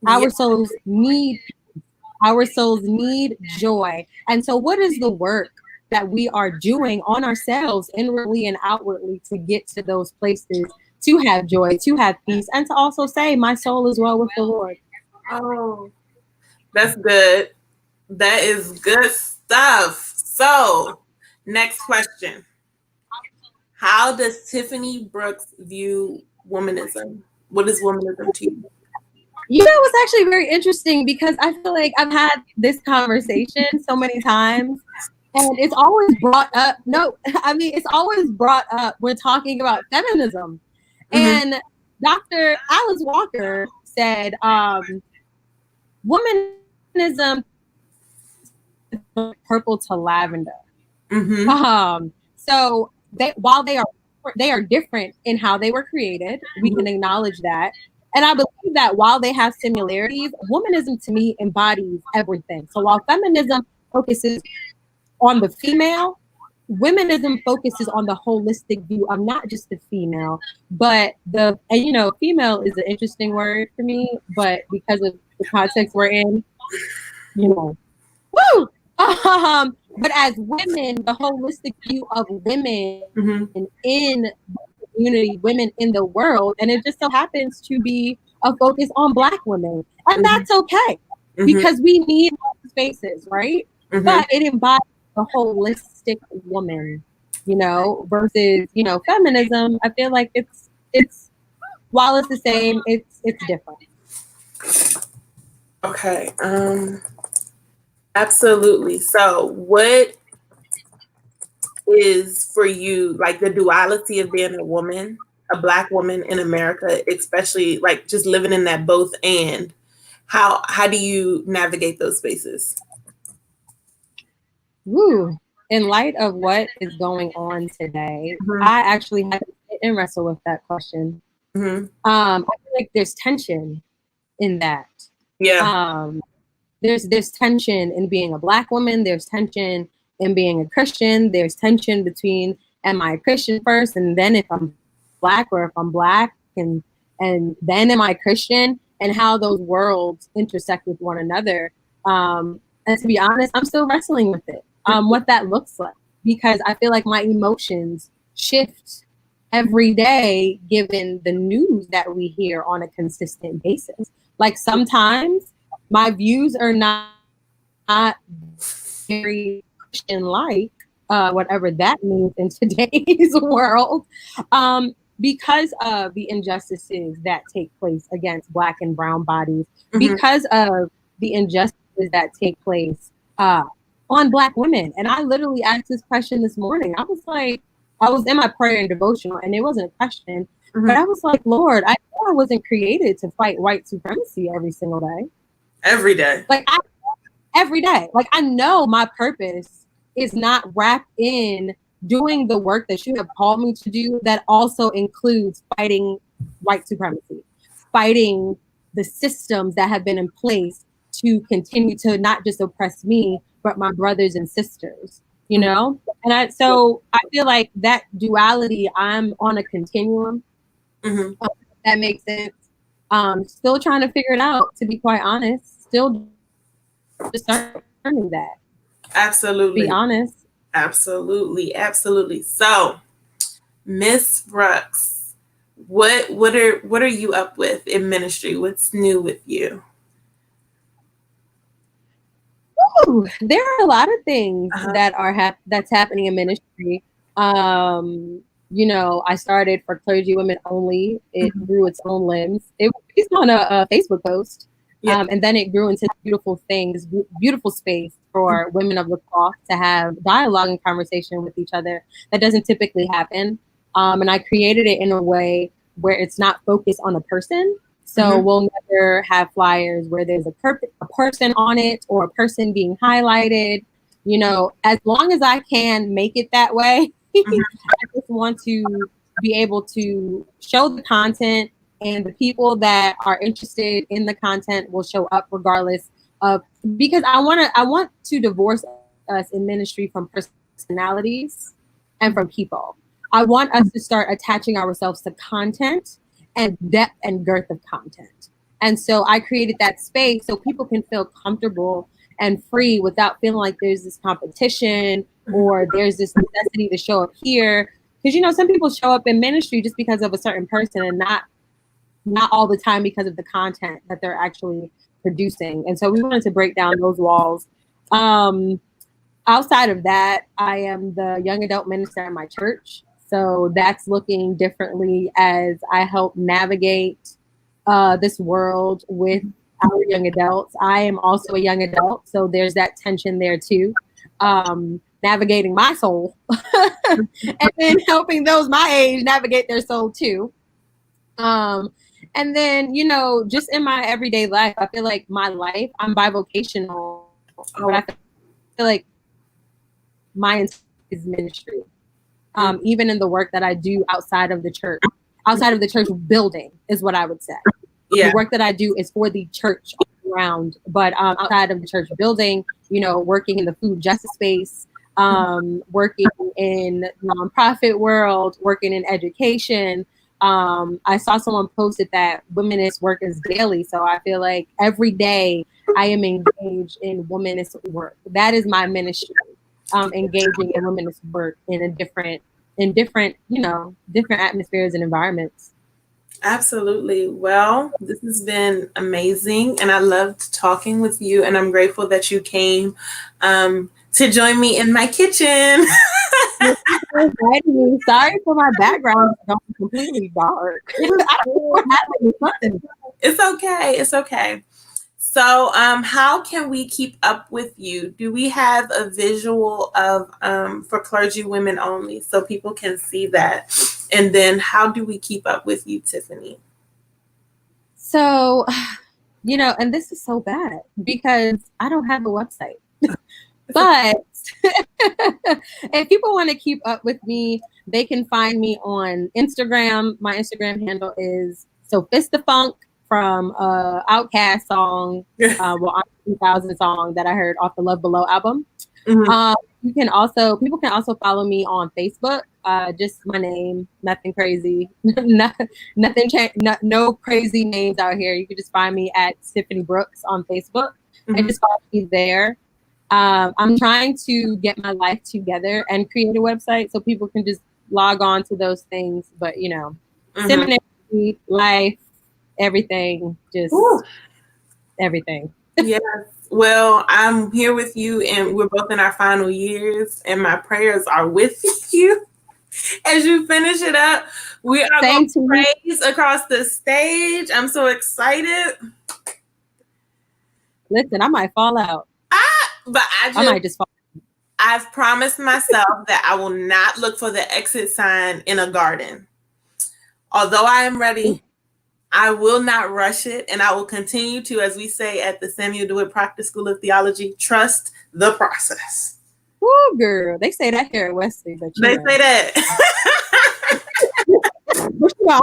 Our souls need peace. Our souls need joy. And so what is the work that we are doing on ourselves inwardly and outwardly to get to those places, to have joy, to have peace, and to also say, my soul is well with the Lord? Oh, that's good. That is good stuff. So, next question. How does Tiffany Brooks view womanism? What is womanism to you? You know, it's actually very interesting because I feel like I've had this conversation so many times, and it's always brought up. No, I mean, it's always brought up when talking about feminism. And Dr. Alice Walker said, womanism purple to lavender. So while they are different in how they were created, we can acknowledge that. And I believe that while they have similarities, womanism to me embodies everything. So while feminism focuses on the female, womanism focuses on the holistic view of not just the female, but and you know, female is an interesting word for me, but because of the context we're in, you know, woo! But as women, the holistic view of women in the community, women in the world, and it just so happens to be a focus on Black women, and that's okay because we need spaces, right? But it embodies the holistic woman, you know, versus, you know, feminism. I feel like it's while it's the same, it's different. Okay. Absolutely. So, what is for you like the duality of being a woman, a Black woman in America, especially like just living in that both and? How do you navigate those spaces? Woo. In light of what is going on today, I actually had to sit and wrestle with that question. I feel like there's tension in that. Yeah. There's tension in being a Black woman. There's tension in being a Christian. There's tension between, am I a Christian first, and then if I'm Black, or if I'm Black and then am I Christian, and how those worlds intersect with one another. And to be honest, I'm still wrestling with it. what that looks like, because I feel like my emotions shift every day given the news that we hear on a consistent basis. Like sometimes my views are not very Christian-like, whatever that means in today's world, because of the injustices that take place against Black and brown bodies, because of the injustices that take place on Black women. And I literally asked this question this morning. I was in my prayer and devotional, and it wasn't a question, but I was like, Lord, I know I wasn't created to fight white supremacy every single day. Every day. Every day. Like, I know my purpose is not wrapped in doing the work that you have called me to do that also includes fighting white supremacy, fighting the systems that have been in place to continue to not just oppress me, but my brothers and sisters, you know? And so I feel like that duality, I'm on a continuum. That makes sense. Still trying to figure it out, to be quite honest. Still discerning that. Absolutely. Be honest. Absolutely. So, Miss Brooks, what are you up with in ministry? What's new with you? Ooh, there are a lot of things that are that's happening in ministry. You know, I started for Clergy Women Only. It grew its own limbs. It was based on a Facebook post. And then it grew into beautiful things, beautiful space for women of the cloth to have dialogue and conversation with each other that doesn't typically happen. And I created it in a way where it's not focused on a person. So we'll never have flyers where there's a person on it or a person being highlighted. You know, as long as I can make it that way, I just want to be able to show the content, and the people that are interested in the content will show up regardless of, because I want to divorce us in ministry from personalities and from people. I want us to start attaching ourselves to content and depth and girth of content. And so I created that space so people can feel comfortable and free without feeling like there's this competition or there's this necessity to show up here. Because, you know, some people show up in ministry just because of a certain person and not all the time because of the content that they're actually producing. And so we wanted to break down those walls. Outside of that, I am the young adult minister at my church. So that's looking differently as I help navigate this world with our young adults. I am also a young adult, so there's that tension there too. Navigating my soul and then helping those my age navigate their soul too. And then, you know, just in my everyday life, I feel like my life, I'm bivocational, but I feel like my is ministry. Even in the work that I do outside of the church building is what I would say. The work that I do is for the church all around, but outside of the church building, you know, working in the food justice space, working in nonprofit world, working in education. I saw someone posted that womanist work is daily. So I feel like every day I am engaged in womanist work. That is my ministry. Engaging in womanist work in different, you know, different atmospheres and environments. Absolutely. Well, this has been amazing, and I loved talking with you, and I'm grateful that you came to join me in my kitchen. Sorry for my background. It's completely dark. I don't know what happened. It's okay. So how can we keep up with you? Do we have a visual of for Clergy Women Only so people can see that? And then how do we keep up with you, Tiffany? So, you know, and this is so bad because I don't have a website. But if people want to keep up with me, they can find me on Instagram. My Instagram handle is SophisthaFunk from Outkast song, well, 2000 song that I heard off the Love Below album. People can also follow me on Facebook. Just my name, nothing crazy, no crazy names out here. You can just find me at Tiffany Brooks on Facebook and just follow me there. I'm trying to get my life together and create a website so people can just log on to those things. But seminary, life, everything, just everything. Yes. Well, I'm here with you, and we're both in our final years, and my prayers are with you as you finish it up. We are going to praise across the stage. I'm so excited. Listen, I might fall out. But I might just fall out. I've promised myself that I will not look for the exit sign in a garden. Although I am ready, I will not rush it, and I will continue to, as we say at the Samuel DeWitt Proctor School of Theology, trust the process. Woo, girl. They say that here at Wesley. But they say that. But,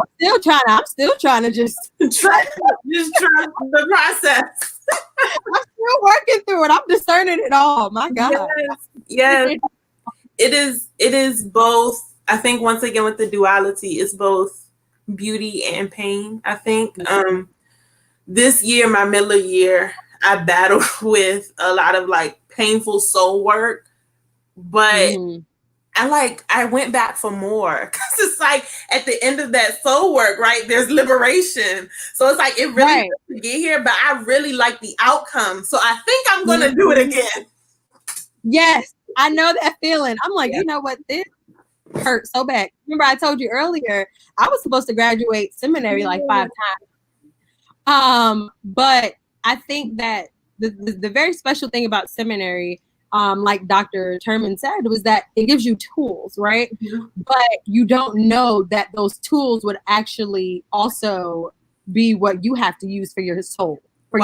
I'm still trying to just trust the process. I'm still working through it. I'm discerning it all. My God. Yes. It is both. I think once again with the duality, it's both beauty and pain. I think this year, my middle year, I battled with a lot of like painful soul work, but I went back for more, because it's like at the end of that soul work, right, there's liberation. So it's like it really took to get here, but I really like the outcome. So I think I'm going to do it again. Yes, I know that feeling. I'm like, you know what, this hurt so bad. Remember I told you earlier, I was supposed to graduate seminary like 5 times. But I think that the very special thing about seminary, like Dr. Turman said, was that it gives you tools, right? But you don't know that those tools would actually also be what you have to use for your soul, for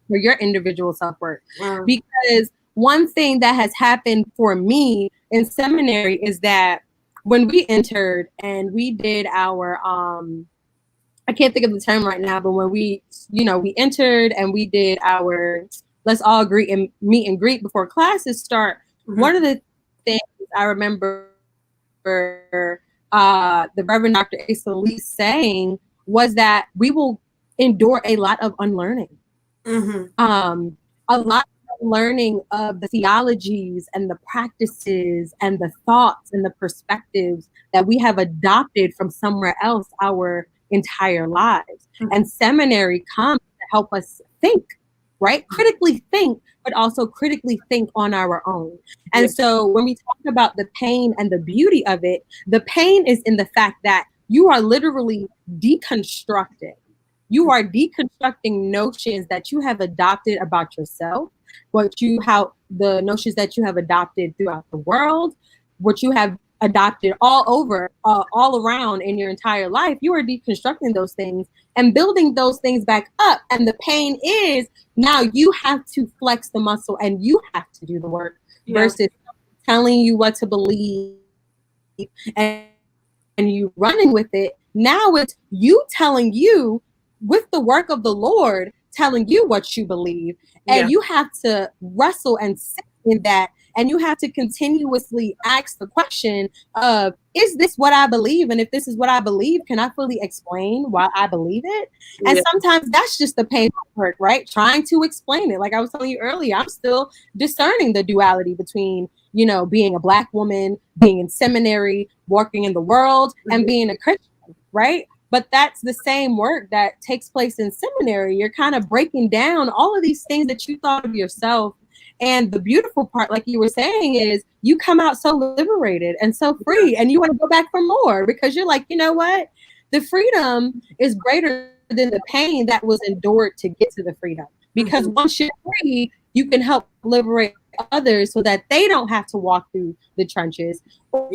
your individual self-work. Because one thing that has happened for me in seminary is that when we entered and we did our I can't think of the term right now, but when we entered and we did our let's all meet and greet before classes start. One of the things I remember the Reverend Dr. Asa Lee saying was that we will endure a lot of unlearning. A lot of learning of the theologies and the practices and the thoughts and the perspectives that we have adopted from somewhere else our entire lives. And seminary comes to help us think, right? Critically think, but also critically think on our own. And so when we talk about the pain and the beauty of it, the pain is in the fact that you are literally deconstructing. You are deconstructing notions that you have adopted about yourself, the notions that you have adopted throughout the world, what you have adopted all around in your entire life. You are deconstructing those things and building those things back up. And the pain is now you have to flex the muscle and you have to do the work versus telling you what to believe and you running with it. Now it's you telling you with the work of the Lord, telling you what you believe. And you have to wrestle and sit in that. And you have to continuously ask the question of, is this what I believe? And if this is what I believe, can I fully explain why I believe it? And sometimes that's just the painful part, right? Trying to explain it. Like I was telling you earlier, I'm still discerning the duality between, being a Black woman, being in seminary, working in the world, and being a Christian, right? But that's the same work that takes place in seminary. You're kind of breaking down all of these things that you thought of yourself. And the beautiful part, like you were saying, is you come out so liberated and so free, and you want to go back for more because you're like, you know what? The freedom is greater than the pain that was endured to get to the freedom. Because once you're free, you can help liberate others so that they don't have to walk through the trenches or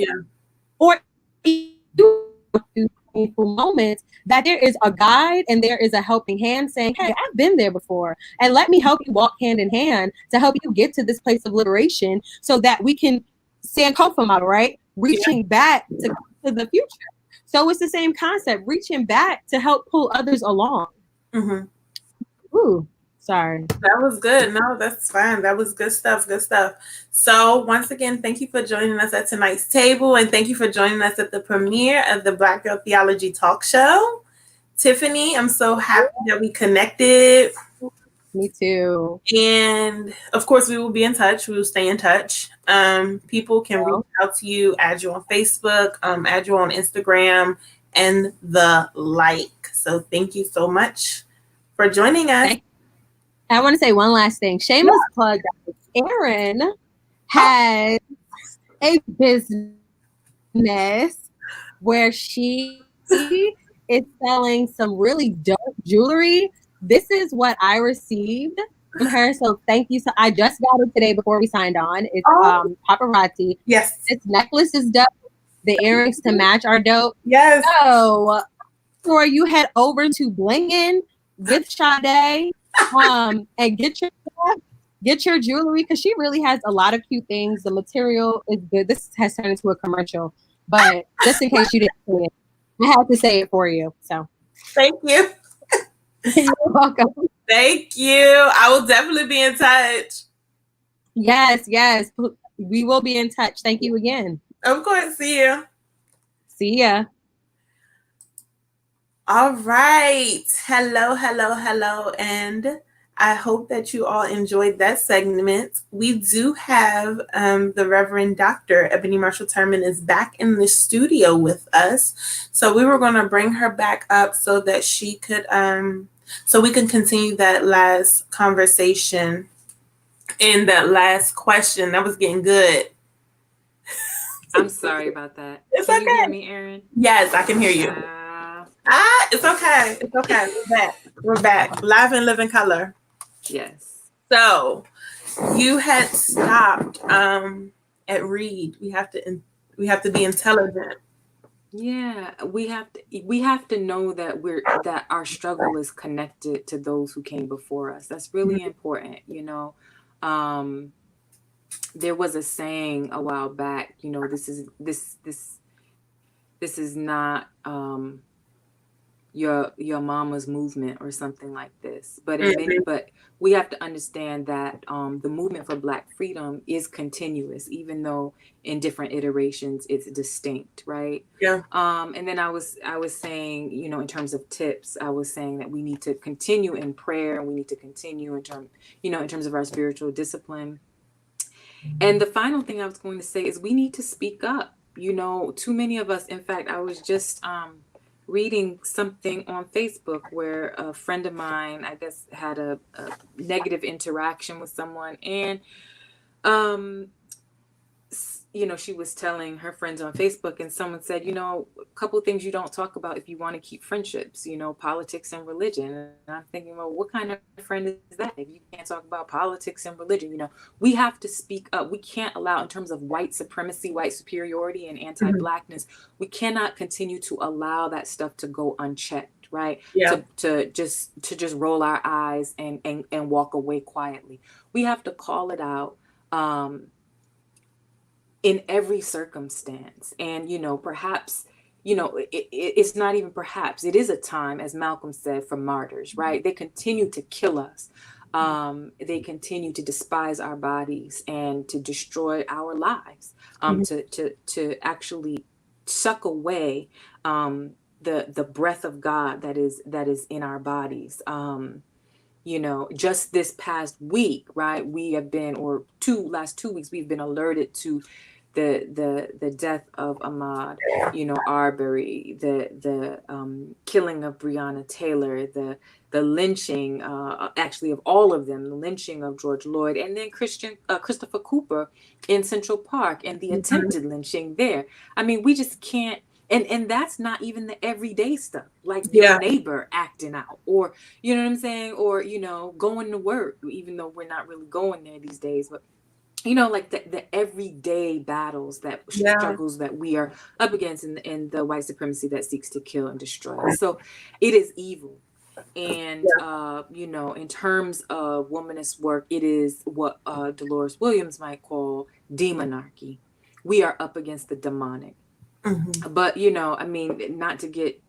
through painful moments, that there is a guide and there is a helping hand saying, hey, I've been there before, and let me help you walk hand in hand to help you get to this place of liberation so that we can stand Kofa model, right? Reaching back to the future. So it's the same concept, reaching back to help pull others along. Ooh, sorry. That was good. No, that's fine. That was good stuff. Good stuff. So once again, thank you for joining us at tonight's table, and thank you for joining us at the premiere of the Black Girl Theology Talk Show. Tiffany, I'm so happy that we connected. Me too. And of course, we will be in touch. We will stay in touch. People can reach out to you, add you on Facebook, add you on Instagram, and the like. So thank you so much for joining us. I want to say one last thing. Shameless plug, guys. Erin has a business where she is selling some really dope jewelry. This is what I received from her. So thank you. So I just got it today before we signed on. It's paparazzi. Yes. This necklace is dope. The earrings to match are dope. Yes. So before you head over to Blingin' with Sade, and get your jewelry, because she really has a lot of cute things. The material is good. This has turned into a commercial, but just in case you didn't see it, I had to say it for you. So thank you. You're welcome. Thank you. I will definitely be in touch. Yes, we will be in touch. Thank you again. Of course. See you. See ya. All right. Hello. And I hope that you all enjoyed that segment. We do have the Reverend Dr. Eboni Marshall Turman is back in the studio with us. So we were going to bring her back up so that she could, so we can continue that last conversation and that last question. That was getting good. I'm sorry about that. It's Can okay. you hear me, Erin? Yes, I can hear you. It's okay. It's okay. We're back. Live and live in color. Yes. So you had stopped at read. We have to be intelligent. Yeah, we have to know that our struggle is connected to those who came before us. That's really important, you know. There was a saying a while back, you know, this is not your mama's movement or something like this. But but we have to understand that the movement for Black freedom is continuous, even though in different iterations it's distinct, right? Yeah. And then I was saying, you know, in terms of tips, I was saying that we need to continue in prayer, and we need to continue in terms of our spiritual discipline. And the final thing I was going to say is we need to speak up. You know, too many of us, in fact, I was just reading something on Facebook where a friend of mine, I guess, had a negative interaction with someone. And, you know, she was telling her friends on Facebook, and someone said, you know, a couple of things you don't talk about if you want to keep friendships, you know, politics and religion. And I'm thinking, well, what kind of friend is that if you can't talk about politics and religion? You know, we have to speak up. We can't allow, in terms of white supremacy, white superiority, and anti-Blackness, we cannot continue to allow that stuff to go unchecked, right? Yeah. To just roll our eyes and walk away quietly. We have to call it out. In every circumstance. And, you know, perhaps, you know, it's not even perhaps, it is a time, as Malcolm said, for martyrs, right? They continue to kill us. They continue to despise our bodies and to destroy our lives, to actually suck away the breath of God that is in our bodies. You know, just this past week, right, we have been, or last 2 weeks, we've been alerted to the death of Ahmaud, you know, Arbery, the killing of Breonna Taylor, the lynching, actually of all of them, the lynching of George Floyd, and then Christopher Cooper in Central Park, and the attempted lynching there. I mean, we just can't. And that's not even the everyday stuff, like your neighbor acting out, or, you know what I'm saying? Or, you know, going to work, even though we're not really going there these days. But, you know, like the everyday battles, struggles that we are up against in the white supremacy that seeks to kill and destroy. So it is evil. And, you know, in terms of womanist work, it is what Dolores Williams might call demonarchy. We are up against the demonic. But, you know, I mean, not to get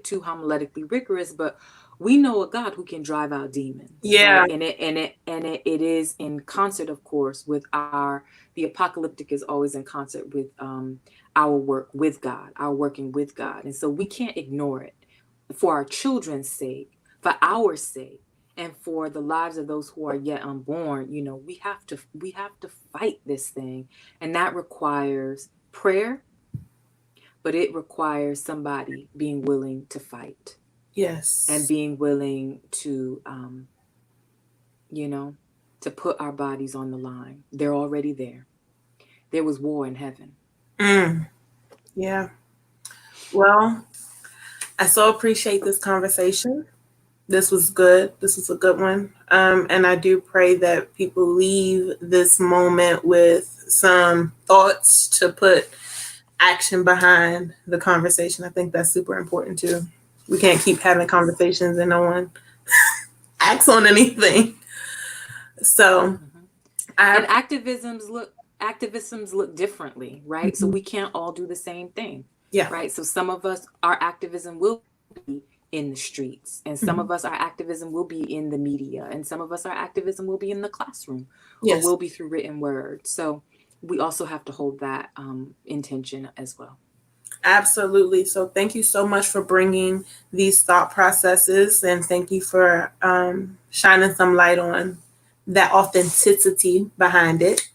too homiletically rigorous, but we know a God who can drive out demons. Yeah. Right? And it is in concert, of course, with the apocalyptic is always in concert with our work with God, our working with God. And so we can't ignore it for our children's sake, for our sake, and for the lives of those who are yet unborn, you know, we have to fight this thing, and that requires prayer, but it requires somebody being willing to fight. Yes. And being willing to you know, to put our bodies on the line. They're already there. There was war in heaven. Yeah. Well, I so appreciate this conversation. This was good. This was a good one. And I do pray that people leave this moment with some thoughts to put action behind the conversation. I think that's super important too. We can't keep having conversations and no one acts on anything. So and activisms look differently, right? So we can't all do the same thing. Yeah. Right. So some of us, our activism will be in the streets, and some of us, our activism will be in the media, and some of us, our activism will be in the classroom, or will be through written word. So we also have to hold that intention as well. Absolutely. So thank you so much for bringing these thought processes, and thank you for shining some light on that authenticity behind it.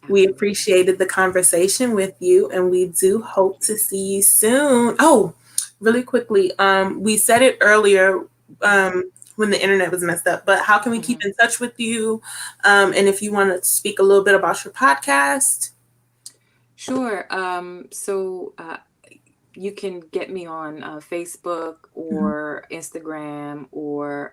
We appreciated the conversation with you, and we do hope to see you soon. Oh, really quickly, we said it earlier when the internet was messed up, but how can we keep in touch with you? And if you want to speak a little bit about your podcast. Sure. So you can get me on Facebook or Instagram or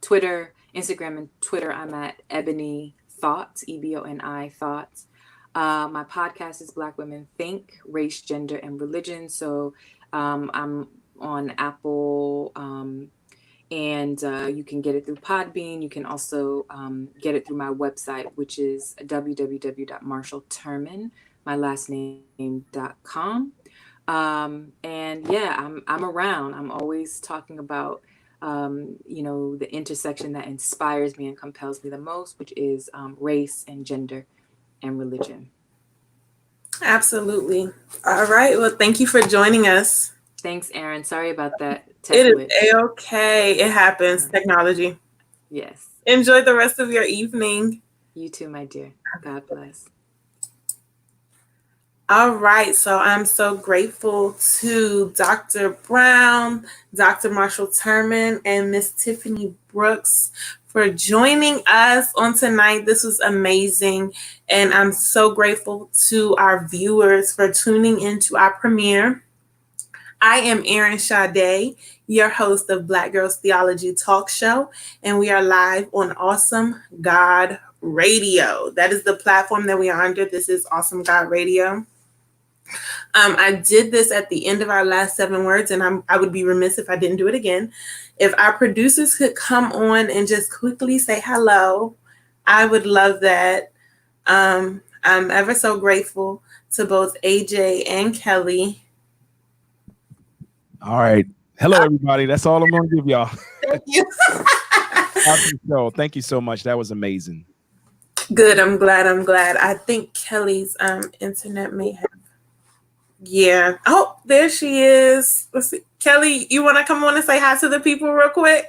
Twitter. Instagram and Twitter, I'm at Eboni Thoughts, Eboni Thoughts. My podcast is Black Women Think, Race, Gender, and Religion. So I'm on Apple, and you can get it through Podbean. You can also get it through my website, which is www.marshallturman, my last name.com. And yeah, I'm around. I'm always talking about you know, the intersection that inspires me and compels me the most, which is race and gender and religion. Absolutely. All right. Well, thank you for joining us. Thanks, Erin. Sorry about that. It is okay. It happens. Technology. Yes. Enjoy the rest of your evening. You too, my dear. God bless. All right, so I'm so grateful to Dr. Brown, Dr. Marshall Turman, and Miss Tiffany Brooks for joining us on tonight. This was amazing, and I'm so grateful to our viewers for tuning into our premiere. I am Erin Sade, your host of Black Girls Theology Talk Show, and we are live on Awesome God Radio. That is the platform that we are under. This is Awesome God Radio. I did this at the end of our last 7 words, and I would be remiss if I didn't do it again. If our producers could come on and just quickly say hello, I would love that. I'm ever so grateful to both AJ and Kelly. All right. Hello, everybody. That's all I'm going to give y'all. Thank you. So, thank you so much. That was amazing. Good. I'm glad. I think Kelly's internet may have. Yeah. Oh, there she is. Let's see. Kelly, you want to come on and say hi to the people real quick?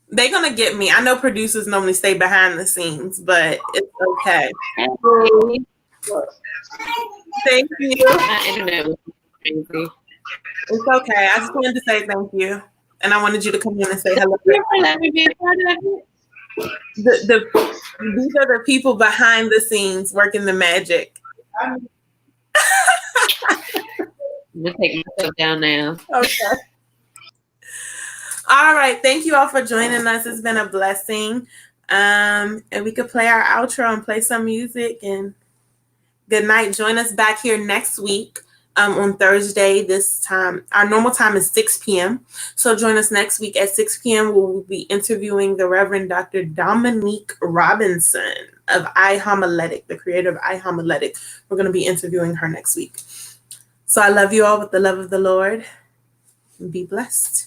They're going to get me. I know producers normally stay behind the scenes, but it's okay. Thank you. My internet was crazy. It's okay. I just wanted to say thank you. And I wanted you to come in and say hello. Let me be a part of it. These are the people behind the scenes working the magic. I'm gonna take myself down now. Okay. All right. Thank you all for joining us. It's been a blessing. And we could play our outro and play some music. And good night. Join us back here next week on Thursday. This time, our normal time is 6 p.m. So join us next week at 6 p.m. We'll be interviewing the Reverend Dr. Dominique Robinson of iHomiletic, the creator of iHomiletic. We're going to be interviewing her next week. So I love you all with the love of the Lord. Be blessed.